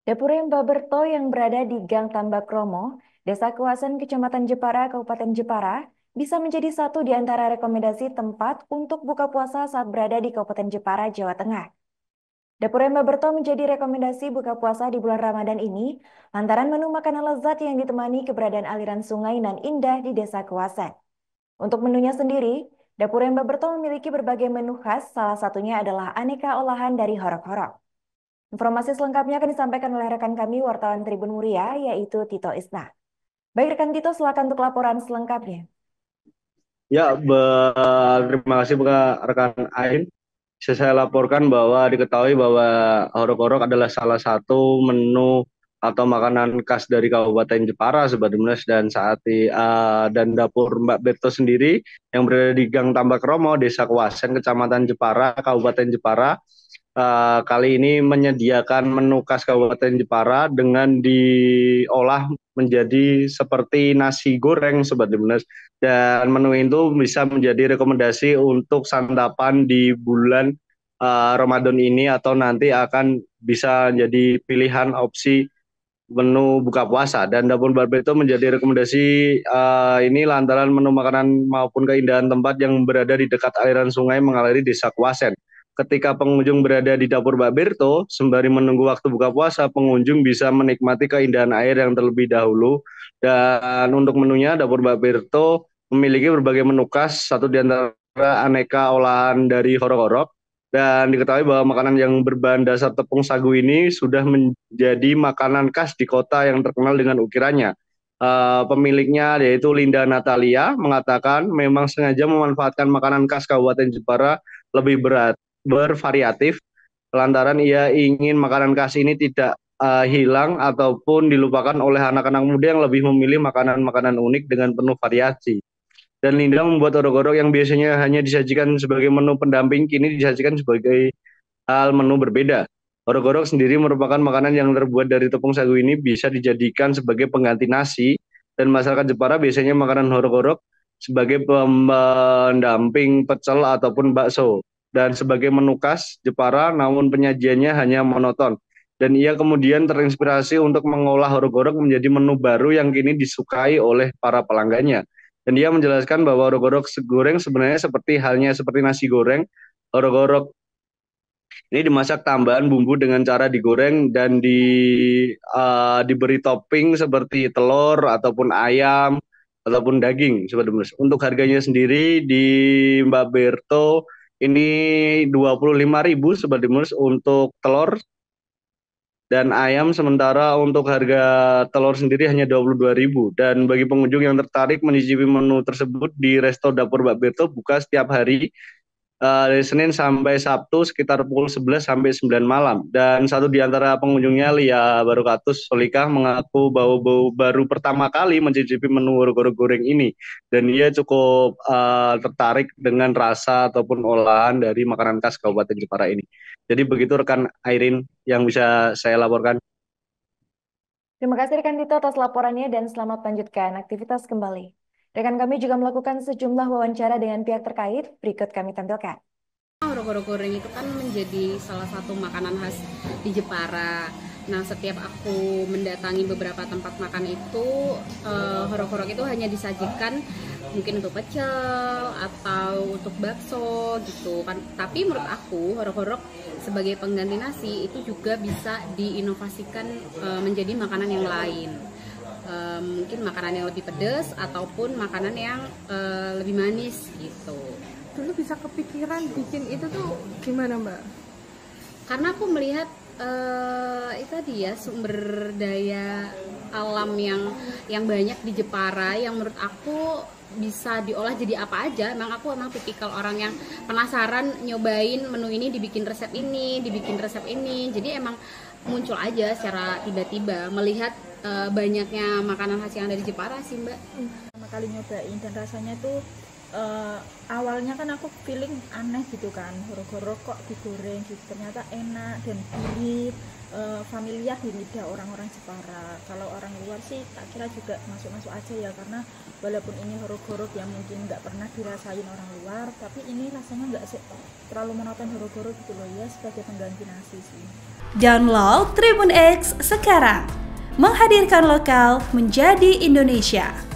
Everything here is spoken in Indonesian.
Dapur Mbak Berto yang berada di Gang Tambak Romo, Desa Kewasan, Kecamatan Jepara, Kabupaten Jepara, bisa menjadi satu di antara rekomendasi tempat untuk buka puasa saat berada di Kabupaten Jepara, Jawa Tengah. Dapur Mbak Berto menjadi rekomendasi buka puasa di bulan Ramadan ini, lantaran menu makanan lezat yang ditemani keberadaan aliran sungai nan indah di Desa Kewasan. Untuk menunya sendiri, Dapur Mbak Berto memiliki berbagai menu khas, salah satunya adalah aneka olahan dari horok-horok. Informasi selengkapnya akan disampaikan oleh rekan kami wartawan Tribun Muria, yaitu Tito Isna. Baik rekan Tito, silakan untuk laporan selengkapnya. Ya, terima kasih rekan Ain. Bisa saya laporkan bahwa diketahui bahwa horok-horok adalah salah satu menu atau makanan khas dari Kabupaten Jepara sebenarnya dan dapur Mbak Berto sendiri yang berada di Gang Tambak Romo, Desa Kewasen, Kecamatan Jepara, Kabupaten Jepara. Kali ini menyediakan menu khas Kabupaten Jepara dengan diolah menjadi seperti nasi goreng sebenarnya, dan menu itu bisa menjadi rekomendasi untuk santapan di bulan Ramadan ini atau nanti akan bisa jadi pilihan opsi menu buka puasa. Dan dapur Barbeto menjadi rekomendasi ini lantaran menu makanan maupun keindahan tempat yang berada di dekat aliran sungai mengaliri Desa Kuasen. Ketika pengunjung berada di dapur Mbak Berto, sembari menunggu waktu buka puasa, pengunjung bisa menikmati keindahan air yang terlebih dahulu. Dan untuk menunya, dapur Mbak Berto memiliki berbagai menu khas, satu di antara aneka olahan dari horok-horok. Dan diketahui bahwa makanan yang berbahan dasar tepung sagu ini sudah menjadi makanan khas di kota yang terkenal dengan ukirannya. Pemiliknya yaitu Linda Natalia mengatakan memang sengaja memanfaatkan makanan khas Kabupaten Jepara lebih bervariatif, lantaran ia ingin makanan khas ini tidak hilang ataupun dilupakan oleh anak-anak muda yang lebih memilih makanan-makanan unik dengan penuh variasi. Dan Linda membuat orok-orok yang biasanya hanya disajikan sebagai menu pendamping, kini disajikan sebagai hal menu berbeda. Orok-orok sendiri merupakan makanan yang terbuat dari tepung sagu ini bisa dijadikan sebagai pengganti nasi, dan masyarakat Jepara biasanya makanan orok-orok sebagai pendamping pecel ataupun bakso. Dan sebagai menu khas Jepara, namun penyajiannya hanya monoton. Dan ia kemudian terinspirasi untuk mengolah orok-orok menjadi menu baru yang kini disukai oleh para pelanggannya. Dan dia menjelaskan bahwa orok-orok goreng sebenarnya seperti nasi goreng. Orok-orok ini dimasak tambahan bumbu dengan cara digoreng dan diberi topping seperti telur ataupun ayam ataupun daging sebenarnya. Untuk harganya sendiri di Mbak Berto ini 25.000 sebenarnya untuk telur dan ayam, sementara untuk harga telur sendiri hanya 22.000. Dan bagi pengunjung yang tertarik mencicipi menu tersebut, di Resto Dapur Mbak Berto buka setiap hari dari Senin sampai Sabtu sekitar pukul 11 sampai 9 malam. Dan satu di antara pengunjungnya, Lia Barokatus Solikah, mengaku bahwa baru pertama kali mencicipi menu orok-orok goreng ini. Dan ia cukup tertarik dengan rasa ataupun olahan dari makanan khas Kabupaten Jepara ini. Jadi begitu rekan Airin yang bisa saya laporkan. Terima kasih rekan Tito atas laporannya dan selamat melanjutkan aktivitas kembali. Rekan kami juga melakukan sejumlah wawancara dengan pihak terkait, berikut kami tampilkan. Horok-horok goreng itu kan menjadi salah satu makanan khas di Jepara. Nah, setiap aku mendatangi beberapa tempat makan itu, horok-horok itu hanya disajikan mungkin untuk pecel atau untuk bakso gitu kan. Tapi menurut aku, horok-horok sebagai pengganti nasi itu juga bisa diinovasikan menjadi makanan yang lain. Mungkin makanan yang lebih pedas ataupun makanan yang lebih manis gitu. Dulu bisa kepikiran bikin itu tuh gimana Mbak? Karena aku melihat itu dia sumber daya alam yang banyak di Jepara yang menurut aku bisa diolah jadi apa aja. Emang tipikal orang yang penasaran nyobain menu ini, dibikin resep ini. Jadi emang muncul aja secara tiba-tiba melihat banyaknya makanan khas yang ada di Jepara sih Mbak. Pertama kali nyobain dan rasanya tuh awalnya kan aku feeling aneh gitu kan, horo-horo kok digoreng gitu, ternyata enak dan gurih, familiar di lidah orang-orang Jepara. Kalau orang luar sih tak kira juga masuk-masuk aja ya, karena walaupun ini horo-horo yang mungkin nggak pernah dirasain orang luar, tapi ini rasanya nggak terlalu monoton horo-horo gitu loh ya, sebagai pengganti nasi sih. Download Tribun X sekarang, menghadirkan lokal menjadi Indonesia.